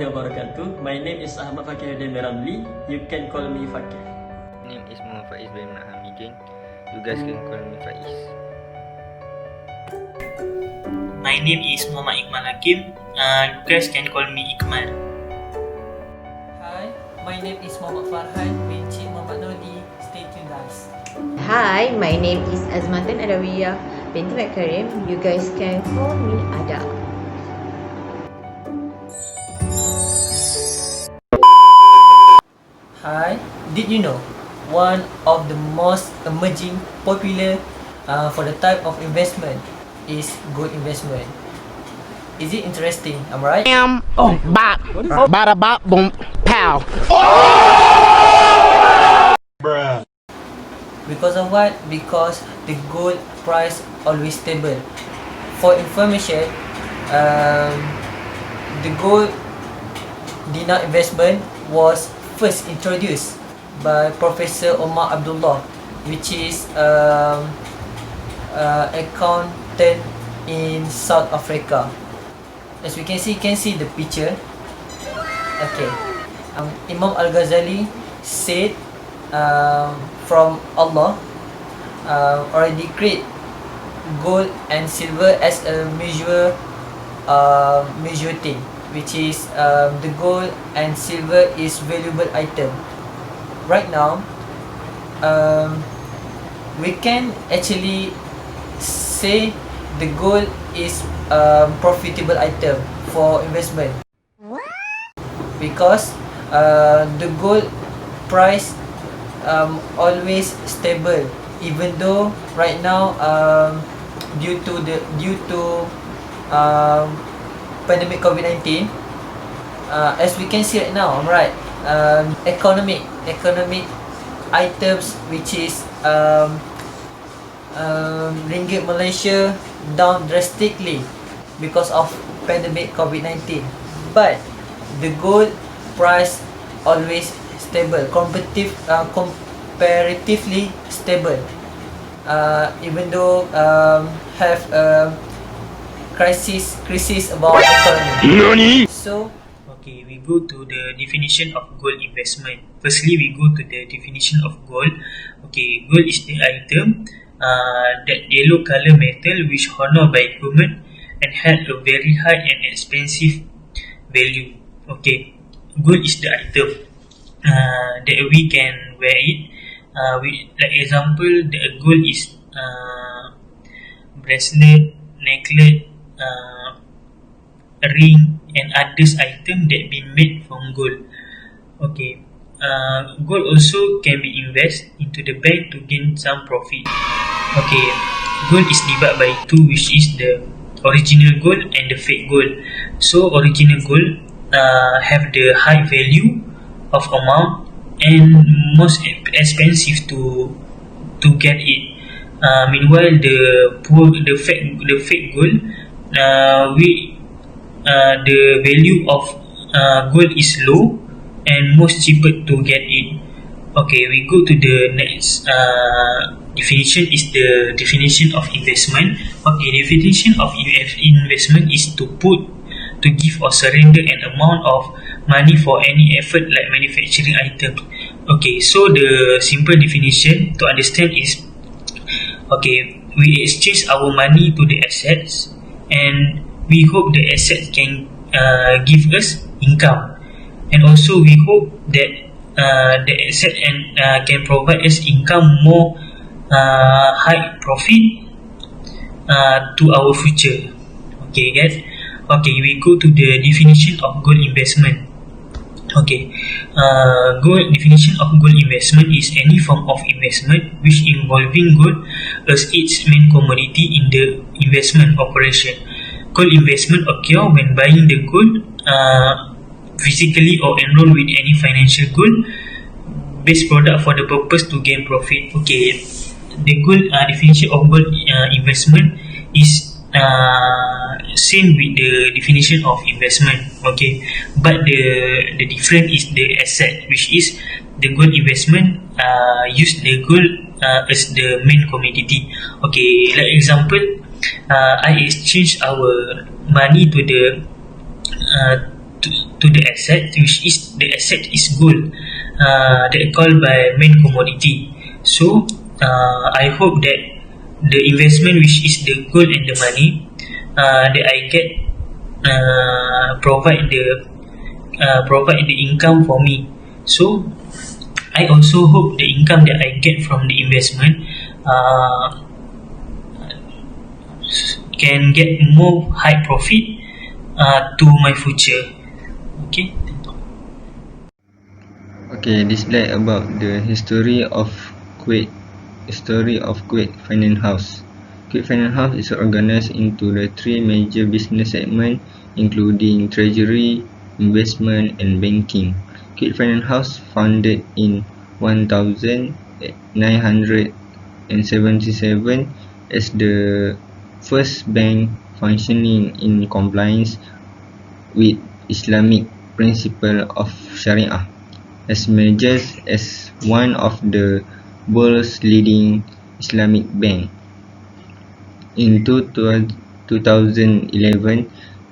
warahmatullahi wabarakatuh. My name is Ahmad Fakiruddin Meramli. You can call me Fakir. My name is Muhammad Faiz bin Hamidin. You guys can call me Faiz. My name is Muhammad Iqmal Hakim. You guys can call me Iqmal. Hi, my name is Muhammad Farhan bin Cik Muhammad Nodi. Stay tuned guys. Hi, my name is Azmatan Adawiyah binti Mat Karim. You guys can call me Ada. Hi, did you know one of the most emerging popular for the type of investment is gold investment? Is it interesting? Am I right? Oh, bop. Bada bop, boom, pow. Because of what? Because the gold price always stable. For information, the gold dinar investment was first introduced by Professor Omar Abdullah, which is accountant in South Africa. As we can see, the picture. Okay, Imam Al-Ghazali said from Allah already create gold and silver as a measure thing, which is the gold and silver is valuable item. Right now, we can actually say the gold is profitable item for investment. Because the gold price always stable, even though right now due to pandemic COVID-19, as we can see right now, right, economic items, which is ringgit Malaysia down drastically because of pandemic COVID-19, but the gold price always stable, comparatively stable, even though have crisis about economy. So Okay, we go to the definition of gold investment. Firstly, we go to the definition of gold. Okay, gold is the item, that yellow color metal which honored by human and had a very high and expensive value. Okay, gold is the item that we can wear it. Like example, the gold is bracelet, necklace, ring, and others item that been made from gold. Okay, gold also can be invested into the bank to gain some profit. Okay, gold is divided by two, which is the original gold and the fake gold. So original gold have the high value of amount and most expensive to get it. Meanwhile, the fake gold, the value of gold is low and most cheaper to get it. Okay, we go to the next definition, is the definition of investment. Okay, definition of investment is to give or surrender an amount of money for any effort like manufacturing item. Okay, so the simple definition to understand is, okay, we exchange our money to the assets and we hope the assets can give us income, and also we hope that the asset can provide us income more high profit to our future. Okay guys, okay, we go to the definition of gold investment. Okay, definition of gold investment is any form of investment which involving gold as its main commodity in the investment operation. Gold investment occur when buying the gold physically or enroll with any financial gold-based product for the purpose to gain profit. Okay, the gold definition of gold investment is same with the definition of investment. Okay, but the difference is the asset, which is the gold investment use the gold as the main commodity. Okay, like example, I exchange our money to to the asset, which is the asset is gold, that called by main commodity. So I hope that the investment, which is the gold and the money, that I get, provide the income for me. So I also hope the income that I get from the investment can get more high profit to my future. Okay. Okay, this slide about the history of Kuwait. History of Kuwait Finance House. Kuwait Finance House is organized into the three major business segments, including treasury, investment, and banking. Kuwait Finance House, founded in 1977 as the first bank functioning in compliance with Islamic principle of Sharia, as measured as one of the world's leading Islamic bank. In 2011,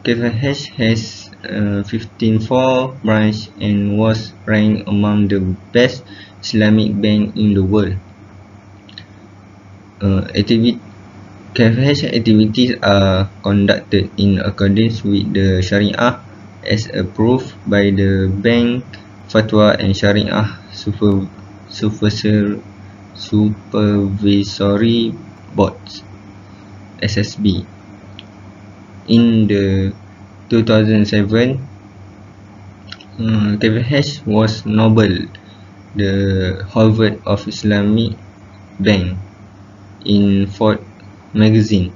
KFH has 54 branches and was ranked among the best Islamic bank in the world. KFH activities are conducted in accordance with the Sharia as approved by the Bank Fatwa and Sharia Supervisory Boards (SSB). In the 2007, KFH was Nobel the Harvard of Islamic Bank in Forbes magazine,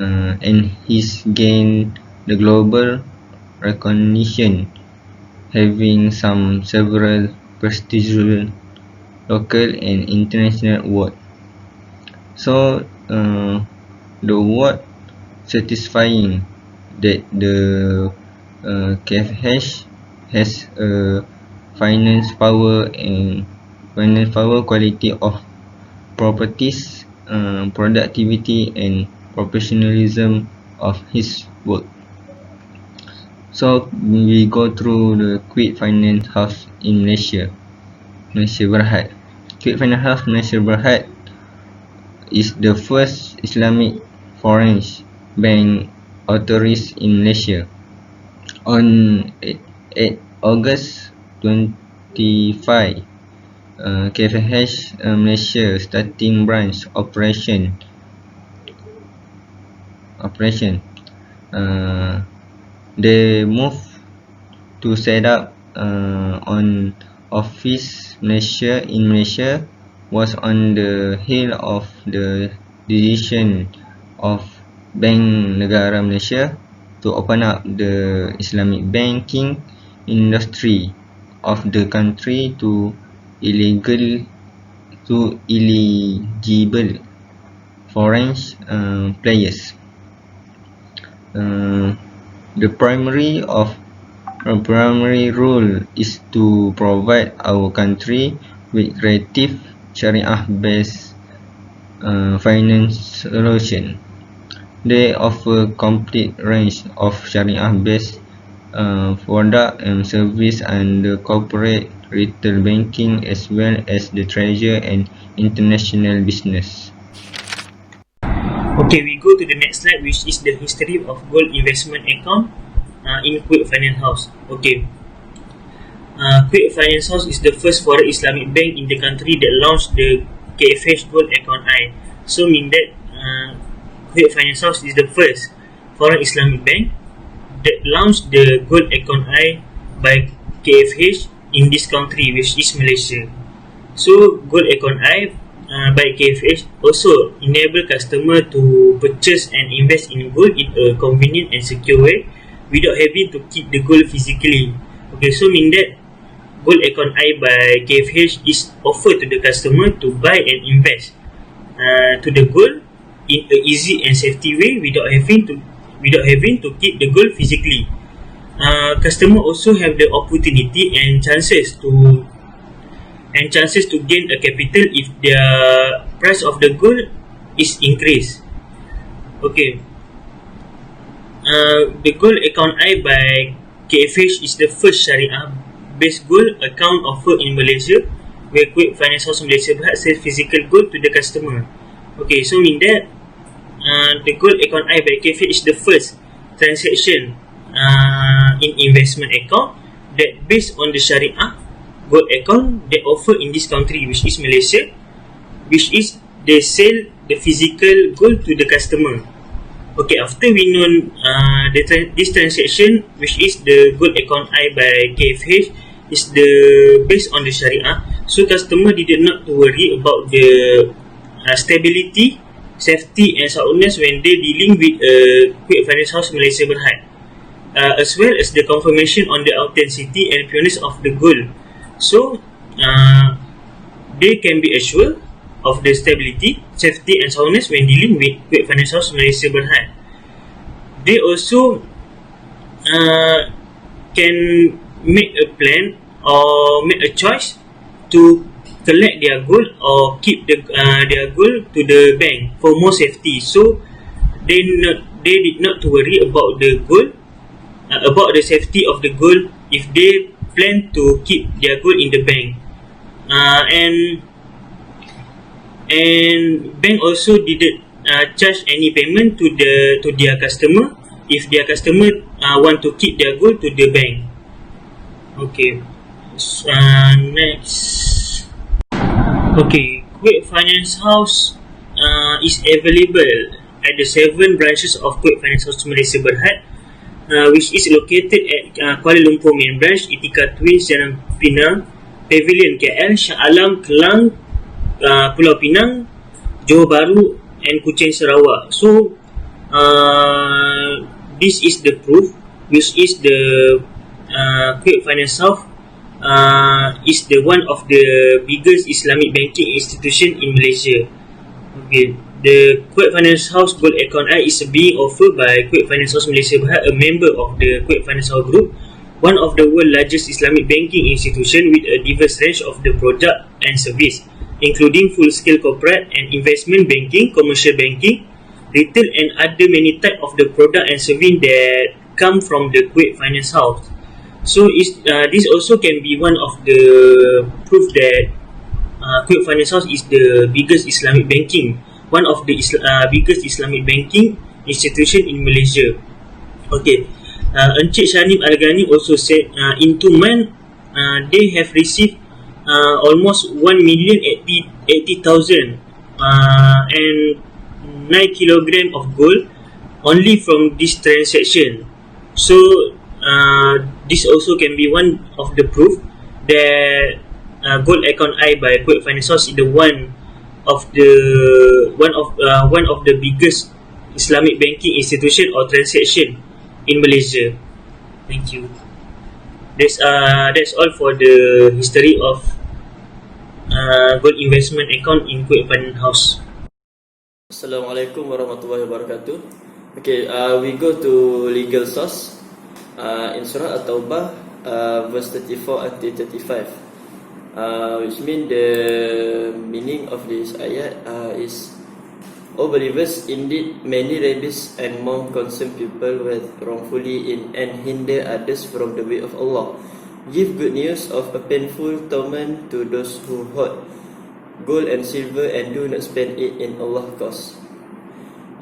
and he's gained the global recognition, having several prestigious local and international awards. So the award satisfying that the KFH has a finance power, quality of properties, productivity, and professionalism of his work. So we go through the Kuwait Finance House in Malaysia Berhad. Kuwait Finance House Malaysia Berhad is the first Islamic foreign bank authorized in Malaysia. On 8 August 25, KFH Malaysia starting branch operation. They moved to set up on office in Malaysia was on the heel of the decision of Bank Negara Malaysia to open up the Islamic banking industry of the country to eligible foreign players. The primary role is to provide our country with creative Sharia-based finance solution. They offer complete range of Sharia-based product and service under corporate retail banking, as well as the treasury and international business. Okay, we go to the next slide, which is the history of gold investment account in Kuwait Finance House. Okay, Kuwait Finance House is the first foreign Islamic bank in the country that launched the KFH Gold Account I. So mean that Kuwait Finance House is the first foreign Islamic bank that launched the Gold Account I by KFH in this country, which is Malaysia. So Gold Account I by KFH also enable customer to purchase and invest in gold in a convenient and secure way without having to keep the gold physically. Okay, so mean that Gold Account I by KFH is offered to the customer to buy and invest to the gold in a easy and safety way without having to keep the gold physically. Customer also have the opportunity and chances to gain a capital if their price of the gold is increased. Okay, the Gold Account I by KFH is the first Syariah-based gold account offered in Malaysia, where Kuwait Finance House Malaysia Berhad sells physical gold to the customer. Okay, so mean that the gold account I by KFH is the first transaction in investment account that based on the Syariah gold account that offer in this country, which is Malaysia, which is they sell the physical gold to the customer. Okay, after we know this transaction, which is the gold account I by KFH, is the based on the Sharia, so customer did not to worry about the stability, safety and soundness when they dealing with Kuwait Finance House Malaysia Berhad, as well as the confirmation on the authenticity and pureness of the gold. So they can be assured of the stability, safety and soundness when dealing with Kuwait Finance House Malaysia Berhad. They also can make a plan or make a choice to collect their gold or keep their gold to the bank for more safety. So they did not to worry about the gold, about the safety of the gold if they plan to keep their gold in the bank. And bank also didn't charge any payment to their customer if their customer want to keep their gold to the bank. Okay, next. Okay, Kuwait Finance House is available at the 7 branches of Kuwait Finance House Malaysia Berhad, which is located at Kuala Lumpur Main Branch, Itika Twins, Jalan Pinang, Pavilion KL, Shah Alam, Kelang, Pulau Pinang, Johor Bahru and Kuching Sarawak. So this is the proof, which is the Kuwait Finance House is the one of the biggest Islamic banking institution in Malaysia. Okay, the Kuwait Finance House Gold Account I is being offered by Kuwait Finance House Malaysia Berhad, a member of the Kuwait Finance House Group, one of the world's largest Islamic banking institution with a diverse range of the product and service, including full-scale corporate and investment banking, commercial banking, retail and other many type of the product and service that come from the Kuwait Finance House. So this also can be one of the proof that Kuwait Finance House is the biggest Islamic banking, one of the biggest Islamic banking institution in Malaysia. Okay, Encik Shanim Al-Ghani also said in 2 months they have received almost 1,080,000 and 9 kilogram of gold only from this transaction. So this also can be one of the proof that gold account I by Kuwait Finance House is the one of the biggest Islamic banking institution or transaction in Malaysia. Thank you. That's all for the history of gold investment account in Kuwait Finance House. Assalamualaikum warahmatullahi wabarakatuh. Okay, we go to legal source in Surah At-Taubah, verse 34 until 35, which means the meaning of this ayat is, O believers, indeed many rabbis and more concerned people were wrongfully in and hinder others from the way of Allah. Give good news of a painful torment to those who hoard gold and silver and do not spend it in Allah's cause.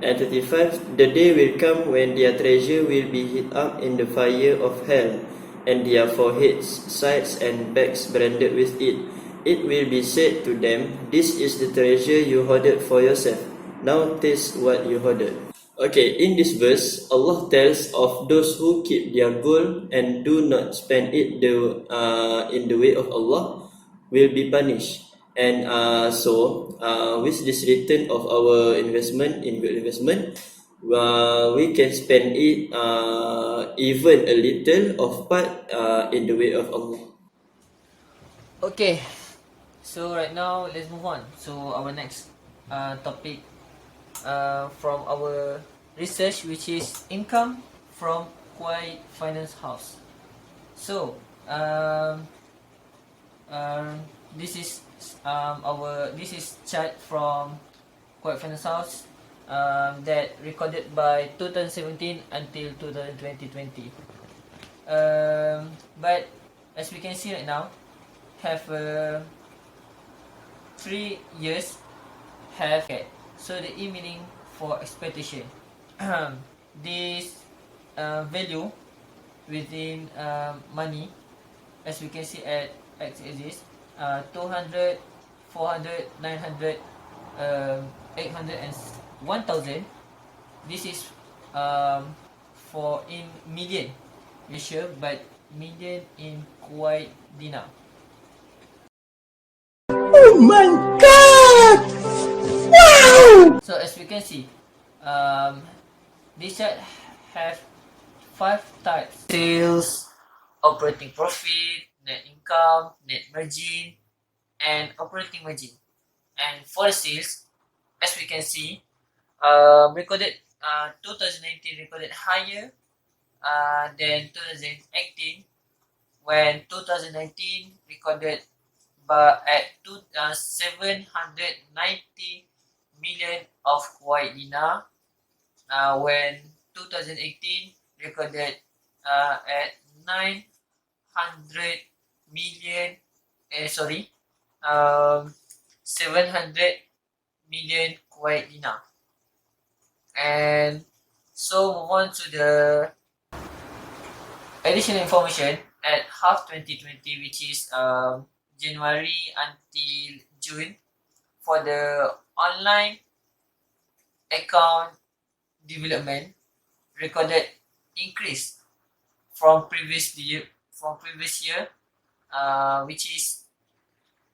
And 35, the day will come when their treasure will be heated up in the fire of hell, and their foreheads, sides and backs branded with it. It will be said to them, this is the treasure you hoarded for yourself. Now taste what you hoarded. Okay, in this verse, Allah tells of those who keep their gold and do not spend it in the way of Allah will be punished. And with this return of our investment in gold investment, we can spend it even a little of part in the way of Allah. Okay, so right now let's move on. So our next topic from our research, which is income from Kuwait Finance House. So this is this is chart from Kuwait Finance House that recorded by 2017 until 2020. But as we can see right now, have 3 years have cat. So the E meaning for expectation. This value within money, as we can see at X axis, 200, 400, 900, 800 and 1000. This is for in million Malaysia, but million in Kuwait dinar. So as we can see, this chart have 5 types: sales, operating profit, net income, net margin, and operating margin. And for the sales, as we can see, recorded 2019 recorded higher than 2018, when 2019 recorded at 790 million of Kuwait dinar, when 2018 recorded at 900 million, 700 million Kuwait dinar. And so move on to the additional information at half 2020, which is January until June, for the online account development recorded increase from previous year, which is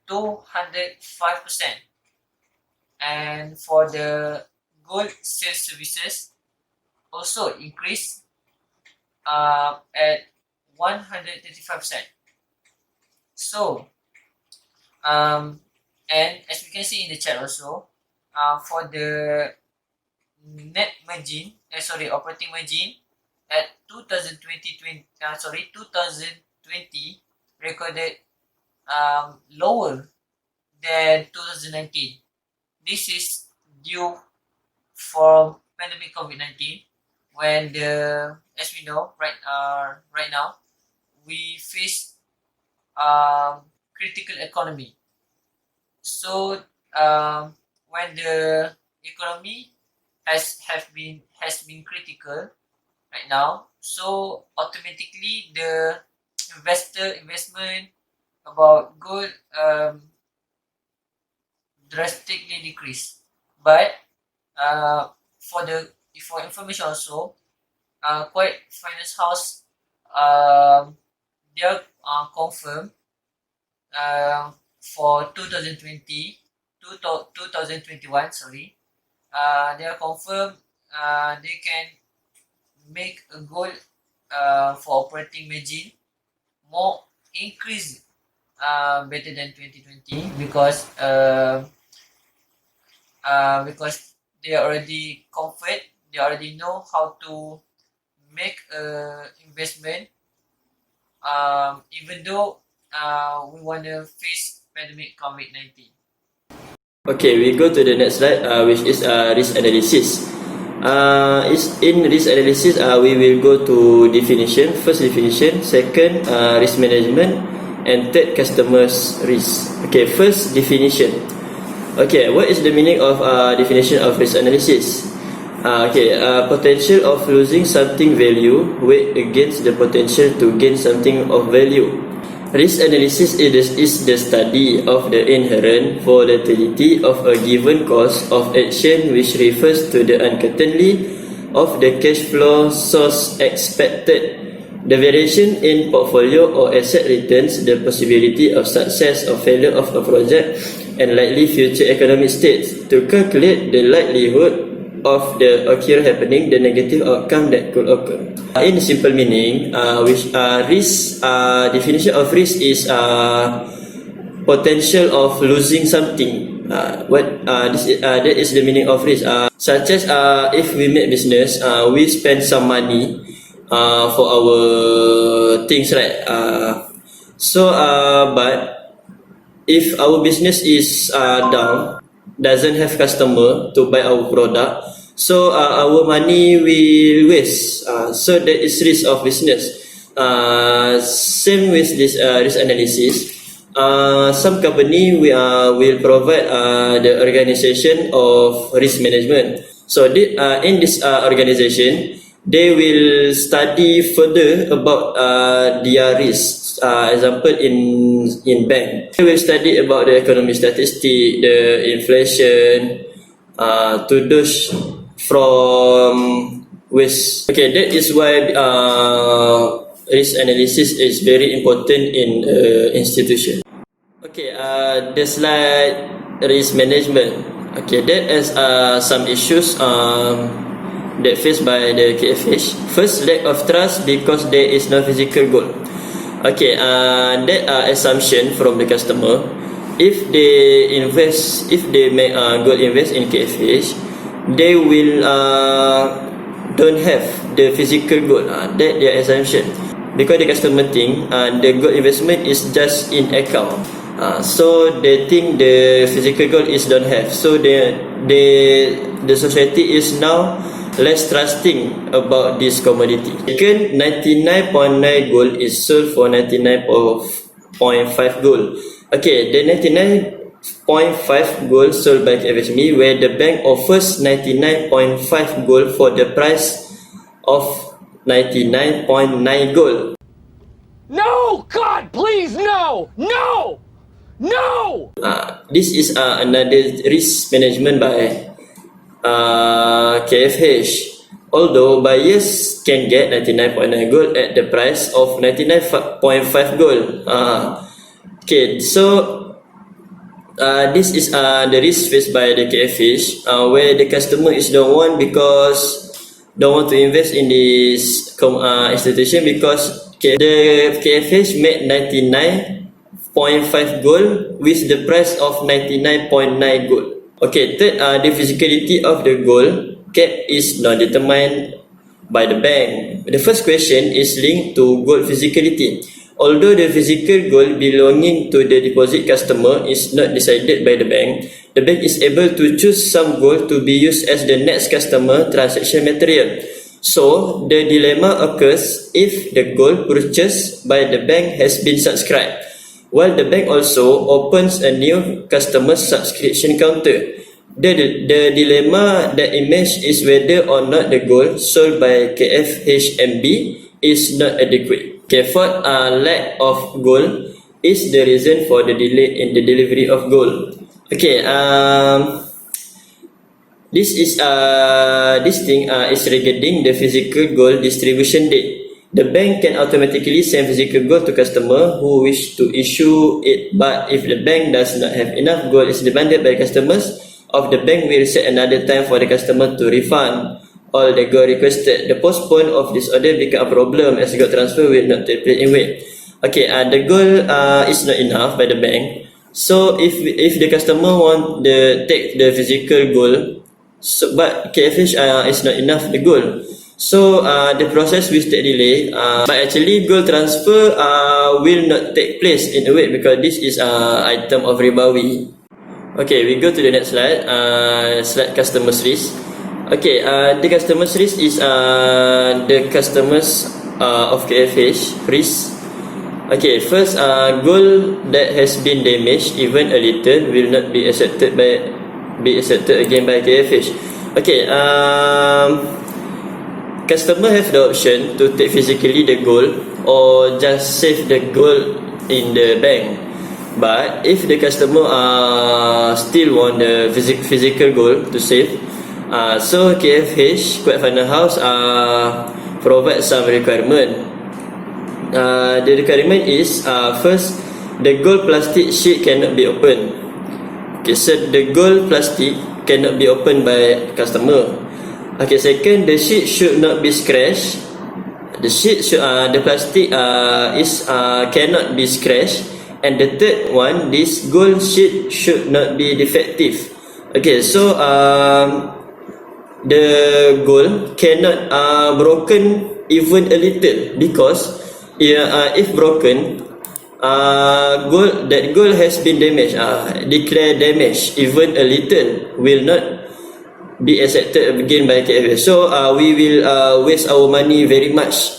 205%. And for the gold sales services also increased at 135%. So and as we can see in the chart also, for the net margin, operating margin at 2020 recorded lower than 2019. This is due from pandemic COVID-19, when as we know right now we face critical economy. So when the economy has been critical right now, so automatically the investment about gold drastically decrease. But for information also, Kuwait Finance House they are confirmed for 2021, they are confirmed they can make a goal for operating margin more increase better than 2020, because they are already confident, they already know how to make investment, even though we want to face pandemic COVID-19. Okay, we go to the next slide, which is risk analysis. In risk analysis, we will go to definition. First definition, second risk management, and third customers risk. Okay, first definition. Okay, what is the meaning of definition of risk analysis? Potential of losing something value weighed against the potential to gain something of value. Risk analysis is the study of the inherent volatility of a given course of action, which refers to the uncertainty of the cash flow source expected, the variation in portfolio or asset returns, the possibility of success or failure of a project, and likely future economic states. To calculate the likelihood of the occur happening, the negative outcome that could occur. In simple meaning, definition of risk is potential of losing something. That is the meaning of risk. Such as if we make business, we spend some money for our things, right? But if our business is down, doesn't have customer to buy our product, so our money will waste. So that is risk of business. same with this risk analysis. Some company will provide the organization of risk management. So in this organization, they will study further about their risks. Example, in bank, they will study about the economic statistic, the inflation, to those from waste. Okay, that is why risk analysis is very important in institution. Okay, the slide risk management. Okay, that has some issues that faced by the KFH. First, lack of trust because there is no physical goal. Okay, that assumption from the customer. If they make gold invest in KFH, they will don't have the physical gold. That their assumption, because the customer think the gold investment is just in account. So they think the physical gold is don't have. So the society is now less trusting about this commodity. Second, 99.9 gold is sold for 99.5 gold. Okay, the 99.5 gold sold by KFHME, where the bank offers 99.5 gold for the price of 99.9 gold. No! God, please, no! No! No! This is another risk management by KFH. Although buyers can get 99.9 gold at the price of 99.5 gold. Okay, so this is the risk faced by the KFH, where the customer is the one because don't want to invest in this institution because the KFH made 99.5 gold with the price of 99.9 gold. Okay, third, the physicality of the gold cap is not determined by the bank. The first question is linked to gold physicality. Although the physical gold belonging to the deposit customer is not decided by the bank is able to choose some gold to be used as the next customer transaction material. So, the dilemma occurs if the gold purchased by the bank has been subscribed, while the bank also opens a new customer subscription counter. The dilemma that emerges is whether or not the gold sold by KFHMB is not adequate. Okay, fourth, lack of gold is the reason for the delay in the delivery of gold. Okay, this thing is regarding the physical gold distribution date. The bank can automatically send physical gold to customer who wish to issue it, but if the bank does not have enough gold is demanded by customers of the bank, will set another time for the customer to refund all the gold requested. The postpone of this order become a problem as gold transfer will not take place in wait. Okay, the gold is not enough by the bank. So if the customer want take the physical gold, so, but KFH is not enough the gold. So the process will take delay. But actually gold transfer will not take place in a way because this is item of ribawi. Okay, we go to the next slide. Slide customers risk. Okay, the customers risk is the customers of KFH risk. Okay, first, gold that has been damaged even a little will not be accepted again by KFH. Okay, customer have the option to take physically the gold or just save the gold in the bank. But if the customer still want the physical gold to save, so KFH Kuwait Finance House provide some requirement. The requirement is first, the gold plastic sheet cannot be opened. Okay, so the gold plastic cannot be opened by customer. Okay, second, the sheet should not be scratched. The sheet should, the plastic cannot be scratched. And the third one, this gold sheet should not be defective. Okay, so the gold cannot broken even a little because if broken, gold has been damaged, declared damaged even a little will not be accepted again by KFH. So we will waste our money very much.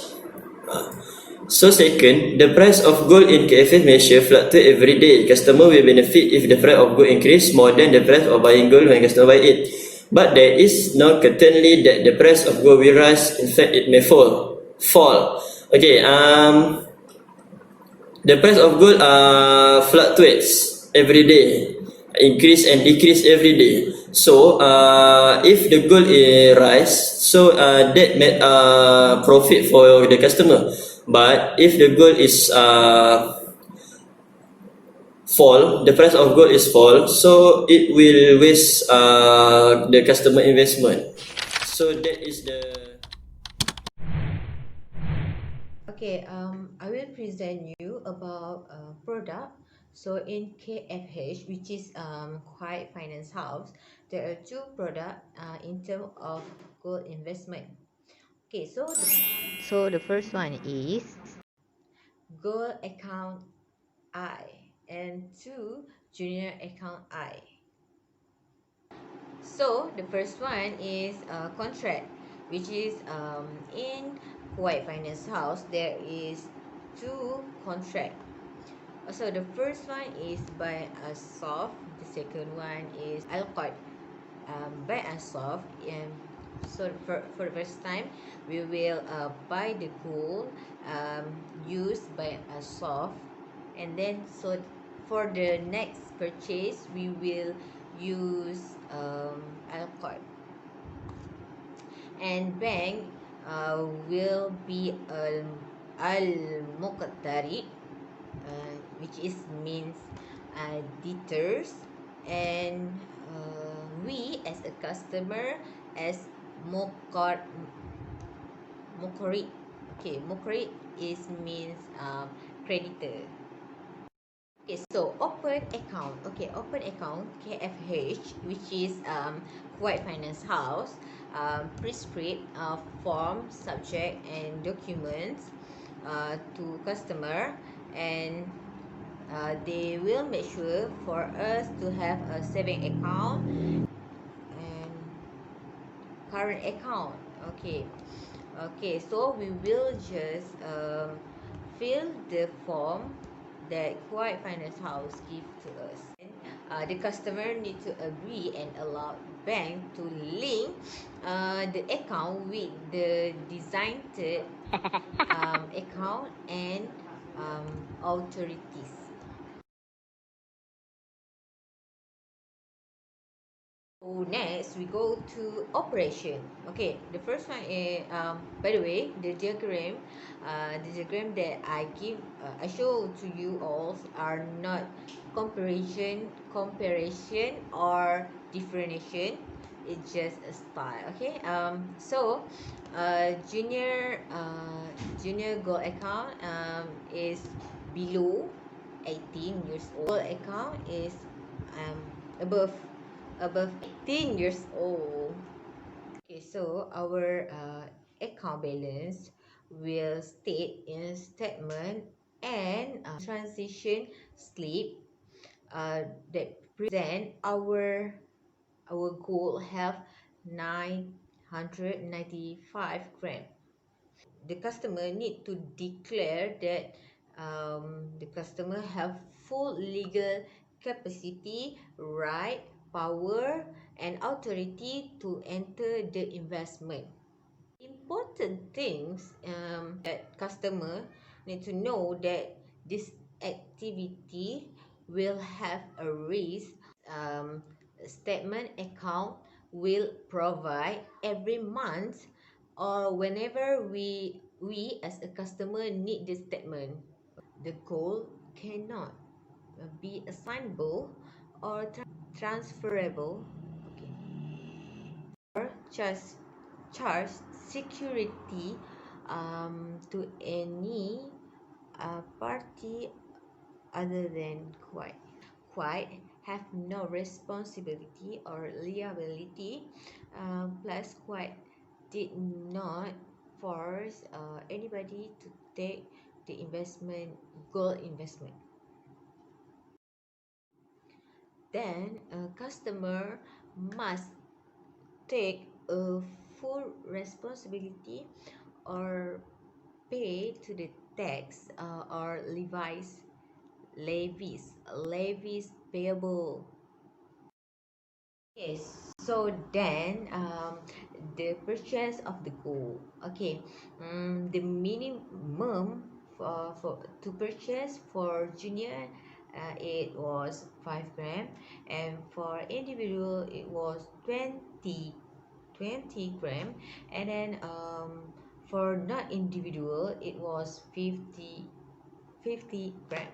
So second, the price of gold in KFH Malaysia fluctuate every day. Customer will benefit if the price of gold increase more than the price of buying gold when customer buy it. But there is no certainty that the price of gold will rise. In fact, it may fall. Okay. The price of gold fluctuates every day, increase and decrease every day. So if the gold rise, so that may profit for the customer. But if the gold is fall, the price of gold is fall, so it will waste the customer investment. So that is the. Okay, I will present you about product. So in KFH, which is Kuwait Finance House, there are two products in terms of gold investment. Okay, so the first one is gold account I and two junior account I. So the first one is contract, which is in Kuwait Finance House there is two contract. So the first one is by a soft, the second one is Alcott. By a soft, so for the first time we will buy the gold used by a soft, and then so for the next purchase we will use Alcott, and bank will be al muqaddari, which is means deters, and we as a customer as mokar mokori. Okay, mokori is means creditor. Okay, so open account. Okay, open account KFH, which is Kuwait Finance House, prescribe form, subject, and documents to customer, and they will make sure for us to have a saving account and current account. Okay, so we will just fill the form that Kuwait Finance House give to us. The customer need to agree and allow bank to link the account with the designed account and authorities. So next we go to operation. Okay, the first one is by the way, the diagram that I show to you all are not comparison or differentiation. It's just a style. Okay. So junior gold account is below 18 years old. Gold account is um above 18 years old. Okay, so our account balance will state in statement and transition slip that present our gold have 995 gram. The customer need to declare that the customer have full legal capacity, right, power, and authority to enter the investment. Important things that customer need to know that this activity will have a risk. Statement account will provide every month or whenever we as a customer need the statement. The goal cannot be assignable or transferable. Okay. Or charge security to any party other than Kuwait. Kuwait have no responsibility or liability. Plus, Kuwait did not force anybody to take the gold investment. Then, a customer must take a full responsibility or pay to the tax or levies payable. Okay, so then the purchase of the gold. Okay, the minimum for to purchase for junior, it was 5 gram, and for individual it was 20 gram, and then for not individual it was 50 gram.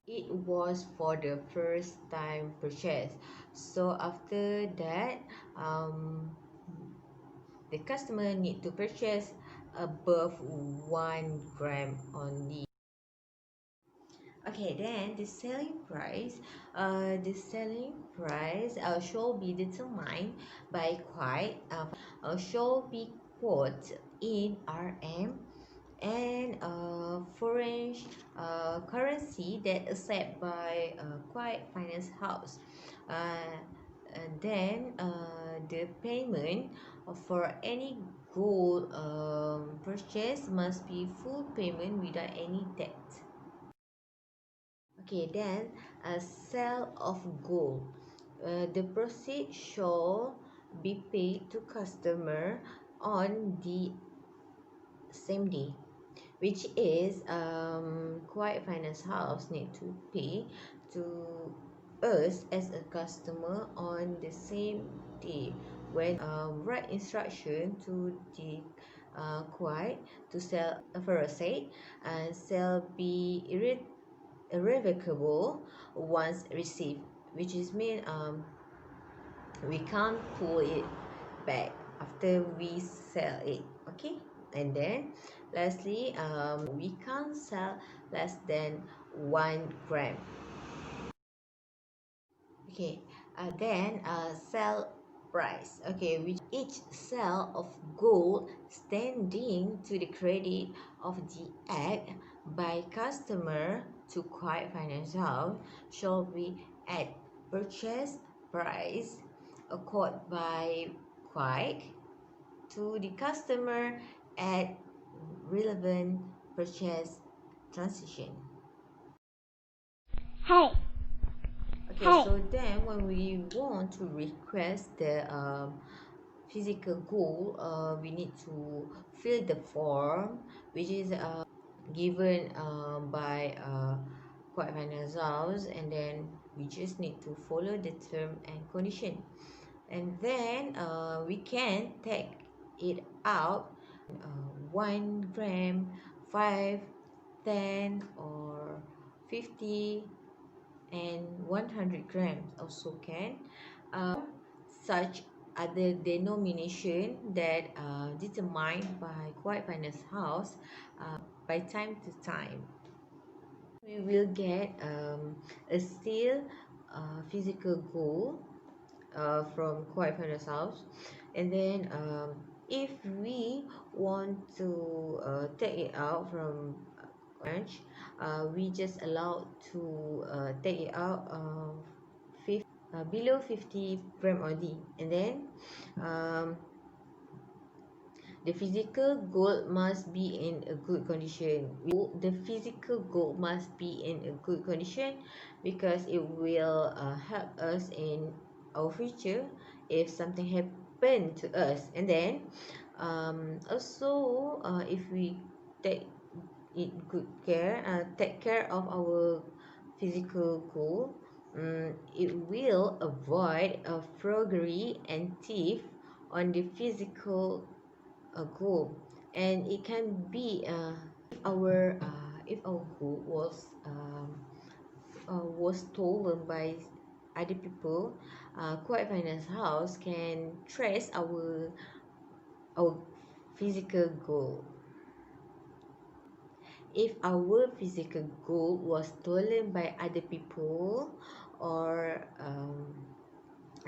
It was for the first time purchase. So after that, the customer need to purchase above 1 gram only. Okay, then the selling price shall be determined by shall be quoted in RM and foreign currency that accept by Kuwait finance house. And then the payment for any gold purchase must be full payment without any debt. Okay, then a sale of gold. The proceeds shall be paid to customer on the same day, which is Kuwait finance house need to pay to us as a customer on the same day when write instruction to the Kuwait to sell for a say, and sell be irrevocable once received, which is mean we can't pull it back after we sell it. Okay, and then lastly, we can't sell less than 1 gram. Okay, then sell price. Okay, which each sale of gold standing to the credit of the act by customer to Kuwait finance house shall be at purchase price accorded by Kuwait to the customer at relevant purchase transaction. Hey, Okay, so then when we want to request the physical goal, we need to fill the form which is given by Quite Finance House, and then we just need to follow the term and condition, and then we can take it out 1 gram, 5, 10, or 50 and 100 grams also can. Such other denomination that determined by Kuwait Finance House by time to time. We will get a still physical gold from Kuwait Finance House, and then if we want to take it out from branch, we just allowed to take it out below 50 gram only, and then the physical gold must be in a good condition. The physical gold must be in a good condition because it will help us in our future if something happen to us. And then also if we take it good care, take care of our physical goal, it will avoid froggery and thief on the physical goal, and it can be if our goal was stolen by other people. Quiet Finance House can trace our physical goal. If our physical gold was stolen by other people, or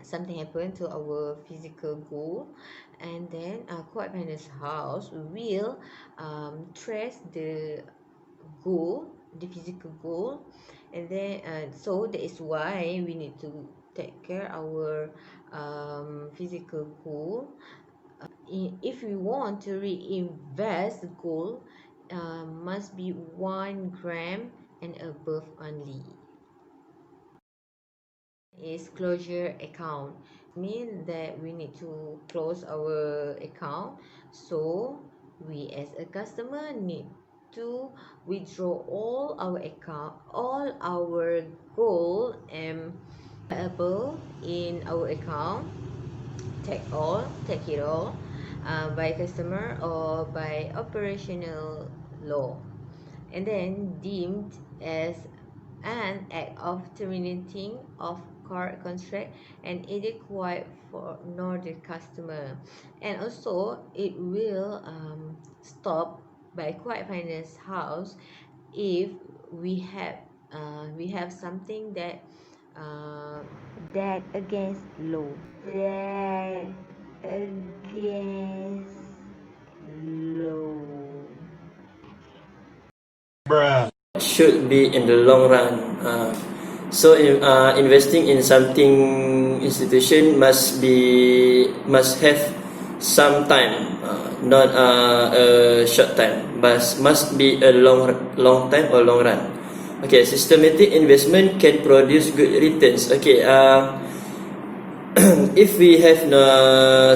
something happened to our physical gold, and then Kuwait Finance House will trace the gold, the physical gold, and then so that is why we need to take care our physical gold. If we want to reinvest gold must be 1 gram and above only. Is closure account, mean that we need to close our account, so we as a customer need to withdraw all our account, all our gold and available in our account, take it all, by customer or by operational law, and then deemed as an act of terminating of card contract and inadequate for another customer, and also it will stop by Kuwait Finance House if we have something that that against law, that against law. Should be in the long run. So investing in something institution must have some time, not a short time, but must be a long time or long run. Okay, systematic investment can produce good returns. Okay, if we have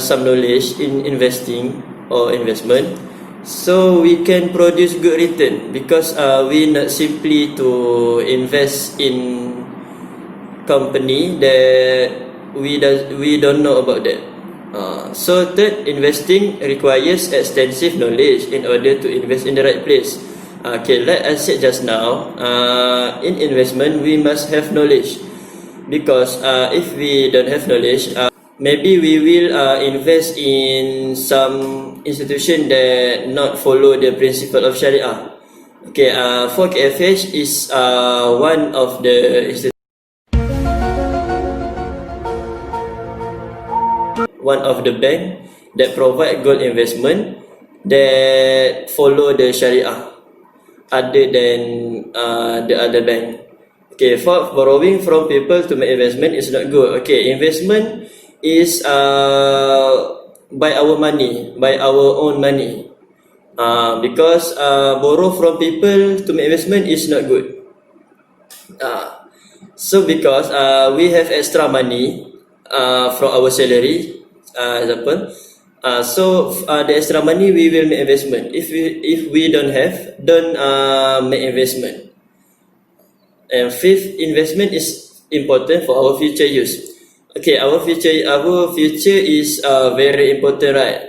some knowledge in investing or investment, so we can produce good return, because we not simply to invest in company that we don't know about that. So third, investing requires extensive knowledge in order to invest in the right place. Okay, like I said just now, in investment we must have knowledge, because if we don't have knowledge, maybe we will invest in some institution that not follow the principle of Sharia. Okay, for KFH is one of the bank that provide gold investment that follow the Sharia other than the other bank. Okay, for borrowing from people to make investment is not good. Okay, investment is by our money, by our own money. Because borrow from people to make investment is not good. So because we have extra money from our salary, example, so the extra money we will make investment. If we don't have, don't make investment. And fifth, investment is important for our future use. Okay, our future is very important, right?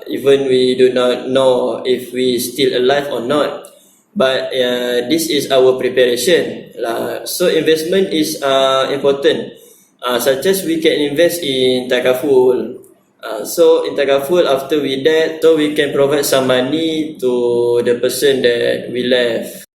Even we do not know if we still alive or not, but this is our preparation. So investment is important, such as we can invest in takaful. So in takaful, after we dead, so we can provide some money to the person that we left.